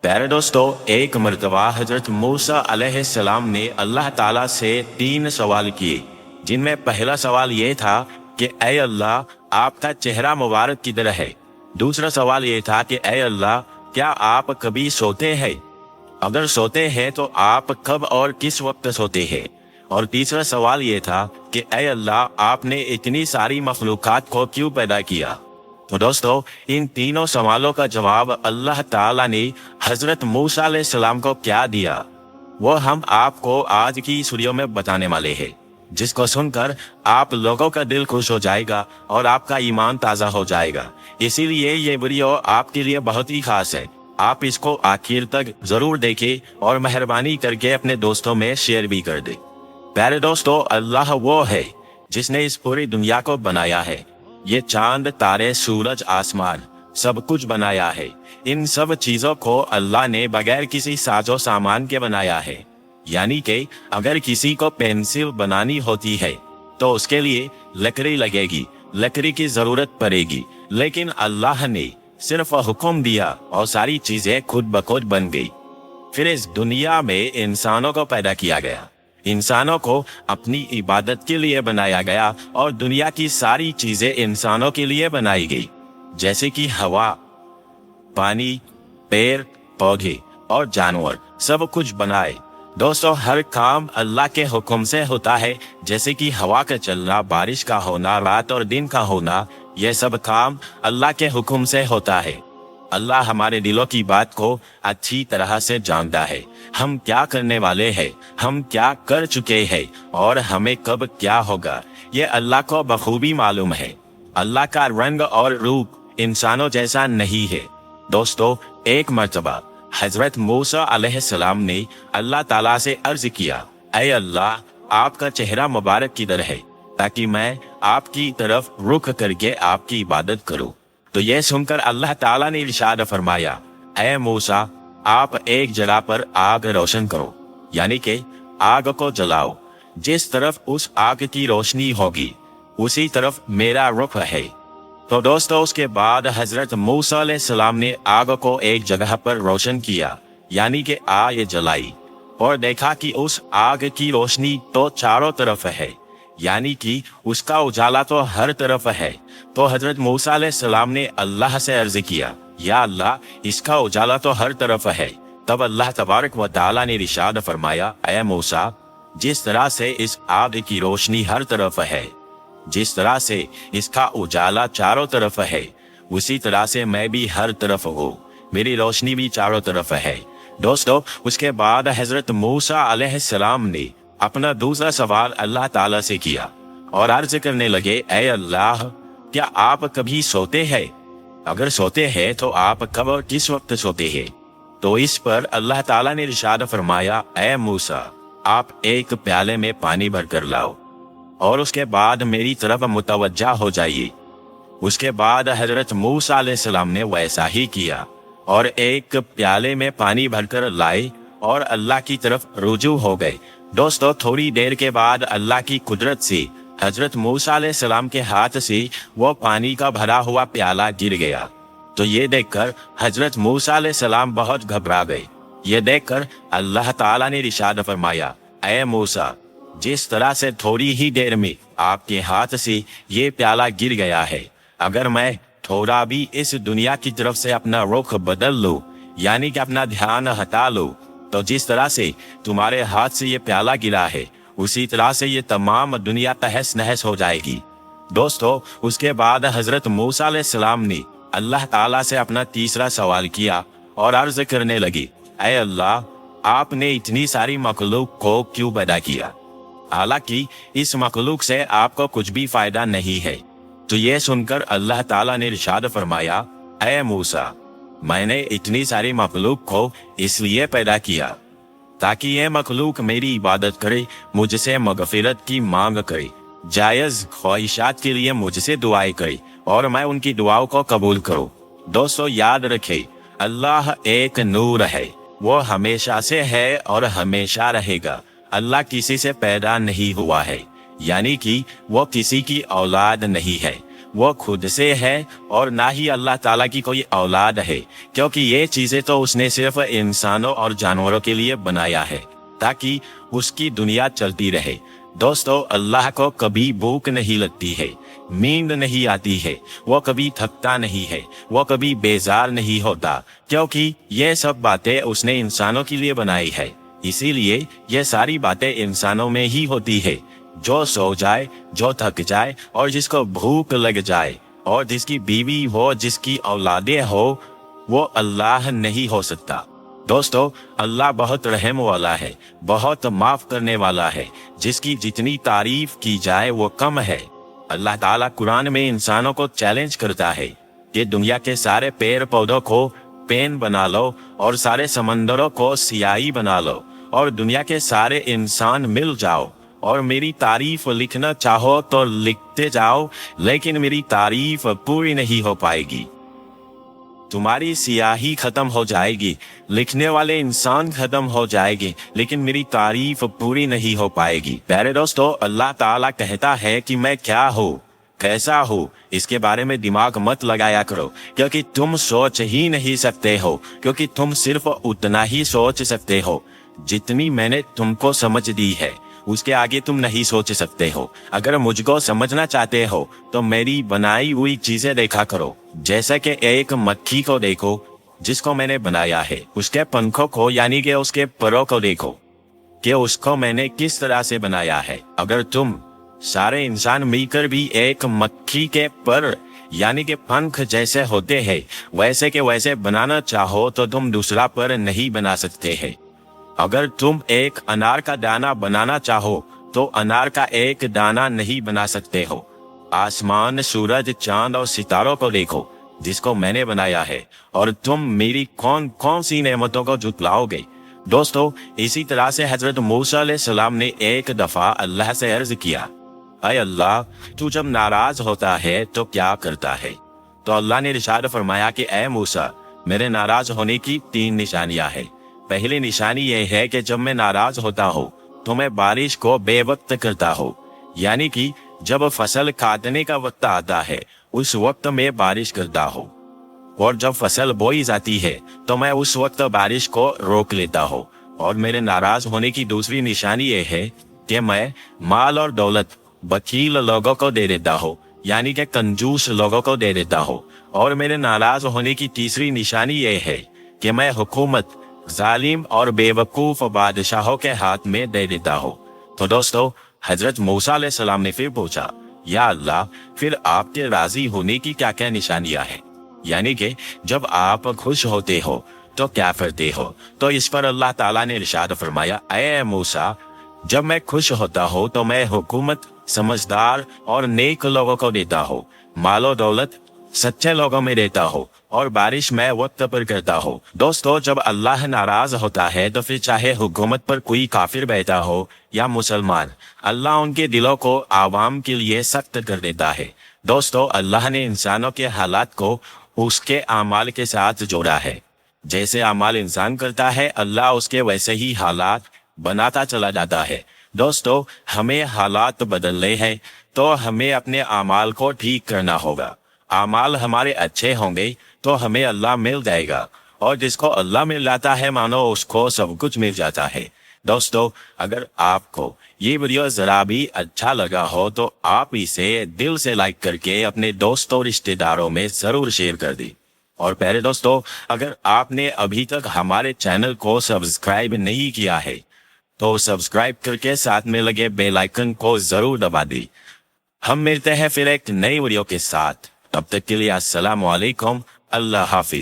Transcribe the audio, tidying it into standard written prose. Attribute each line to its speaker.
Speaker 1: प्यारे दोस्तों, एक मर्तबा हजरत मूसा अलैहिस्सलाम ने अल्लाह ताला से 3 सवाल किए, जिनमें पहला सवाल ये था कि ऐ अल्लाह, आपका चेहरा मुबारक किधर है। दूसरा सवाल ये था कि ऐ अल्लाह, क्या आप कभी सोते हैं? अगर सोते हैं तो आप कब और किस वक्त सोते हैं? और तीसरा सवाल ये था कि ऐ अल्लाह, आपने इतनी सारी मखलूकात को क्यों पैदा किया। तो दोस्तों, इन तीनों सवालों का जवाब अल्लाह ताला ने हजरत मूसा अलैहिस्सलाम को क्या दिया, वो हम आपको आज की इस वीडियो में बताने वाले हैं, जिसको सुनकर आप लोगों का दिल खुश हो जाएगा और आपका ईमान ताज़ा हो जाएगा। इसीलिए ये वीडियो आपके लिए बहुत ही खास है। आप इसको आखिर तक जरूर देखें और मेहरबानी करके अपने दोस्तों में शेयर भी कर दें। प्यारे दोस्तों, अल्लाह वो है जिसने इस पूरी दुनिया को बनाया है। ये चांद, तारे, सूरज, आसमान सब कुछ बनाया है। इन सब चीजों को अल्लाह ने बगैर किसी साजो सामान के बनाया है। यानी कि अगर किसी को पेंसिल बनानी होती है तो उसके लिए लकड़ी लगेगी, लकड़ी की जरूरत पड़ेगी, लेकिन अल्लाह ने सिर्फ हुक्म दिया और सारी चीजें खुद ब खुद बन गई। फिर इस दुनिया में इंसानों को पैदा किया गया। इंसानों को अपनी इबादत के लिए बनाया गया और दुनिया की सारी चीजें इंसानों के लिए बनाई गई, जैसे कि हवा, पानी, पेड़ पौधे और जानवर सब कुछ बनाए। दोस्तों, हर काम अल्लाह के हुक्म से होता है, जैसे कि हवा का चलना, बारिश का होना, रात और दिन का होना, यह सब काम अल्लाह के हुक्म से होता है। अल्लाह हमारे दिलों की बात को अच्छी तरह से जानता है। हम क्या करने वाले हैं, हम क्या कर चुके हैं और हमें कब क्या होगा, ये अल्लाह को बखूबी मालूम है। अल्लाह का रंग और रूप इंसानों जैसा नहीं है। दोस्तों, एक मर्तबा हजरत मूसा अलैहिस्सलाम ने अल्लाह ताला से अर्ज किया, ऐ अल्लाह, आपका चेहरा मुबारक किधर है, ताकि मैं आपकी तरफ रुख करके आपकी इबादत करूं। तो यह सुनकर अल्लाह ताला ने इरशाद फरमाया, ऐ मूसा, आप एक जगह पर आग रोशन करो, यानी कि आग को जलाओ। जिस तरफ उस आग की रोशनी होगी उसी तरफ मेरा रुख है। तो दोस्तों, उसके बाद हजरत मूसा अलैहिस्सलाम ने आग को एक जगह पर रोशन किया, यानी कि आग जलाई, और देखा कि उस आग की रोशनी तो चारों तरफ है, यानी कि उसका उजाला तो हर तरफ है। तो हजरत मूसा अलैहिस्सलाम ने अल्लाह से अर्ज किया, या अल्लाह, इसका उजाला तो हर तरफ है। तब अल्लाह तबारक व तआला ने इरशाद फरमाया, ऐ मूसा, जिस तरह से इस आग की रोशनी हर तरफ है, जिस तरह से इसका उजाला चारों तरफ है, उसी तरह से मैं भी हर तरफ हूँ, मेरी रोशनी भी चारों तरफ है। दोस्तों, उसके बाद हजरत मूसा अलैहिस्सलाम ने अपना दूसरा सवाल अल्लाह ताला से किया और अर्ज करने लगे, ऐ अल्लाह, क्या आप कभी सोते हैं? अगर सोते हैं तो आप कब और किस वक्त सोते हैं? तो इस पर अल्लाह ताला ने इरशाद फरमाया, ऐ मूसा, आप एक प्याले में पानी भर कर लाओ और उसके बाद मेरी तरफ मुतवज्जा हो जाइए। उसके बाद हजरत मूसा अलैहिस्सलाम ने वैसा ही किया और एक प्याले में पानी भरकर लाए और अल्लाह की तरफ रुजू हो गए। दोस्तों, थोड़ी देर के बाद अल्लाह की कुदरत से हजरत मूसा अलैहिस्सलाम के हाथ से वो पानी का भरा हुआ प्याला गिर गया। तो ये देखकर हजरत मूसा अलैहिस्सलाम बहुत घबरा गए। ये देखकर अल्लाह ताला ने इरशाद फरमाया, ऐ मूसा, जिस तरह से थोड़ी ही देर में आपके हाथ से ये प्याला गिर गया है, अगर मैं थोड़ा भी इस दुनिया की तरफ से अपना रुख बदल लूं, यानी कि अपना ध्यान हटा लूं, तो जिस तरह से तुम्हारे हाथ से ये प्याला गिरा है, उसी तरह से ये तमाम दुनिया तहस नहस हो जाएगी। दोस्तों, उसके बाद हजरत मूसा अलैहिस्सलाम ने अल्लाह ताला से अपना तीसरा सवाल किया और अर्ज करने लगी, ऐ अल्लाह, आपने इतनी सारी मखलूक को क्यों पैदा किया, हालांकि इस मखलूक से आपको कुछ भी फायदा नहीं है। तो ये सुनकर अल्लाह ताला ने इरशाद फरमाया, ऐ मूसा, मैंने इतनी सारी मखलूक को इसलिए पैदा किया ताकि ये मखलूक मेरी इबादत करे, मुझसे मगफिरत की मांग करे, जायज ख्वाहिशात के लिए मुझसे दुआएं करे और मैं उनकी दुआओं को कबूल करूं। दोस्तों, याद रखें, अल्लाह एक नूर है, वो हमेशा से है और हमेशा रहेगा। अल्लाह किसी से पैदा नहीं हुआ है, यानी कि वो किसी की औलाद नहीं है, वो खुद से है और ना ही अल्लाह ताला की कोई औलाद है, क्योंकि ये चीजें तो उसने सिर्फ इंसानों और जानवरों के लिए बनाया है ताकि उसकी दुनिया चलती रहे। दोस्तों, अल्लाह को कभी भूख नहीं लगती है, नींद नहीं आती है, वो कभी थकता नहीं है, वो कभी बेजार नहीं होता, क्योंकि ये सब बातें उसने इंसानों के लिए बनाई है। इसीलिए ये सारी बातें इंसानों में ही होती है। जो सो जाए, जो थक जाए और जिसको भूख लग जाए और जिसकी बीवी हो, जिसकी औलादें हो, वो अल्लाह नहीं हो सकता। दोस्तों, अल्लाह बहुत रहम वाला है, बहुत माफ करने वाला है, जिसकी जितनी तारीफ की जाए वो कम है। अल्लाह ताला कुरान में इंसानों को चैलेंज करता है कि दुनिया के सारे पेड़ पौधों को पेन बना लो और सारे समंदरों को सियाही बना लो और दुनिया के सारे इंसान मिल जाओ और मेरी तारीफ लिखना चाहो तो लिखते जाओ, लेकिन मेरी तारीफ पूरी नहीं हो पाएगी। तुम्हारी सियाही खत्म हो जाएगी, लिखने वाले इंसान खत्म हो जाएंगे, लेकिन मेरी तारीफ पूरी नहीं हो पाएगी। प्यारे दोस्तों, अल्लाह ताला कहता है कि मैं क्या हूँ, कैसा हूँ, इसके बारे में दिमाग मत लगाया करो, क्योंकि तुम सोच ही नहीं सकते हो, क्योंकि तुम सिर्फ उतना ही सोच सकते हो जितनी मैंने तुमको समझ दी है। उसके आगे तुम नहीं सोच सकते हो। अगर मुझको समझना चाहते हो तो मेरी बनाई हुई चीजें देखा करो। जैसे कि एक मक्खी को देखो जिसको मैंने बनाया है, उसके पंखों को यानी कि उसके परों को देखो कि उसको मैंने किस तरह से बनाया है। अगर तुम सारे इंसान मिलकर भी एक मक्खी के पर यानी कि पंख जैसे होते हैं वैसे के वैसे बनाना चाहो तो तुम दूसरा पर नहीं बना सकते हैं। अगर तुम एक अनार का दाना बनाना चाहो तो अनार का एक दाना नहीं बना सकते हो। आसमान, सूरज, चांद और सितारों को देखो जिसको मैंने बनाया है, और तुम मेरी कौन कौन सी नेमतों को जुटलाओगे। दोस्तों, इसी तरह से हजरत मूसा अलैहिस्सलाम ने एक दफा अल्लाह से अर्ज किया, ऐ अल्लाह, तू जब नाराज होता है तो क्या करता है? तो अल्लाह ने इरशाद फरमाया कि ऐ मूसा, मेरे नाराज होने की 3 निशानियां हैं। पहली निशानी ये है कि जब मैं नाराज होता हूँ तो मैं बारिश को बेवक्त करता हूँ, यानी कि जब फसल काटने का वक्त आता है उस वक्त मैं बारिश करता हूँ, और जब फसल बोई जाती है तो मैं उस वक्त बारिश को रोक लेता हूँ। और मेरे नाराज होने की दूसरी निशानी ये है कि मैं माल और दौलत वकील लोगों को दे देता हूँ, यानी कि कंजूस लोगों को दे देता हूँ। और मेरे नाराज होने की तीसरी निशानी ये है कि मैं हुकूमत जालिम और बेवकूफ बादशाहों के हाथ में दे देता हूँ। तो दोस्तों, हजरत मूसा अलैहिस्सलाम ने फिर पूछा, या अल्लाह, फिर आपके राजी होने की क्या क्या निशानियां हैं? यानी कि जब आप खुश होते हो तो क्या करते हो? तो इस पर अल्लाह ताला ने इरशाद फरमाया, ऐ मूसा, जब मैं खुश होता हूँ तो मैं हुकूमत समझदार और नेक लोगों को देता हूँ, मालो दौलत सच्चे लोगों में देता हूँ, और बारिश मैं वक्त पर करता हूँ। दोस्तों, जब अल्लाह नाराज होता है तो फिर चाहे हुकूमत पर कोई काफिर बैठा हो या मुसलमान, अल्लाह उनके दिलों को आवाम के लिए सख्त कर देता है। दोस्तों, अल्लाह ने इंसानों के हालात को उसके आमाल के साथ जोड़ा है। जैसे आमाल इंसान करता है, अल्लाह उसके वैसे ही हालात बनाता चला जाता है। दोस्तों, हमें हालात बदलने हैं तो हमें अपने आमाल को ठीक करना होगा। आमाल हमारे अच्छे होंगे तो हमें अल्लाह मिल जाएगा, और जिसको अल्लाह मिल जाता है मानो उसको सब कुछ मिल जाता है। दोस्तों, अगर आपको ये वीडियो जरा भी अच्छा लगा हो तो आप इसे दिल से लाइक करके अपने दोस्तों रिश्तेदारों में जरूर शेयर कर दी। और प्यारे दोस्तों, अगर आपने अभी तक हमारे चैनल को सब्सक्राइब नहीं किया है तो सब्सक्राइब करके साथ में लगे बेल आइकन को जरूर दबा दी। हम मिलते हैं फिर एक नई वीडियो के साथ, तब तक के लिए अस्सलाम वालेकुम, अल्लाह हाफिज।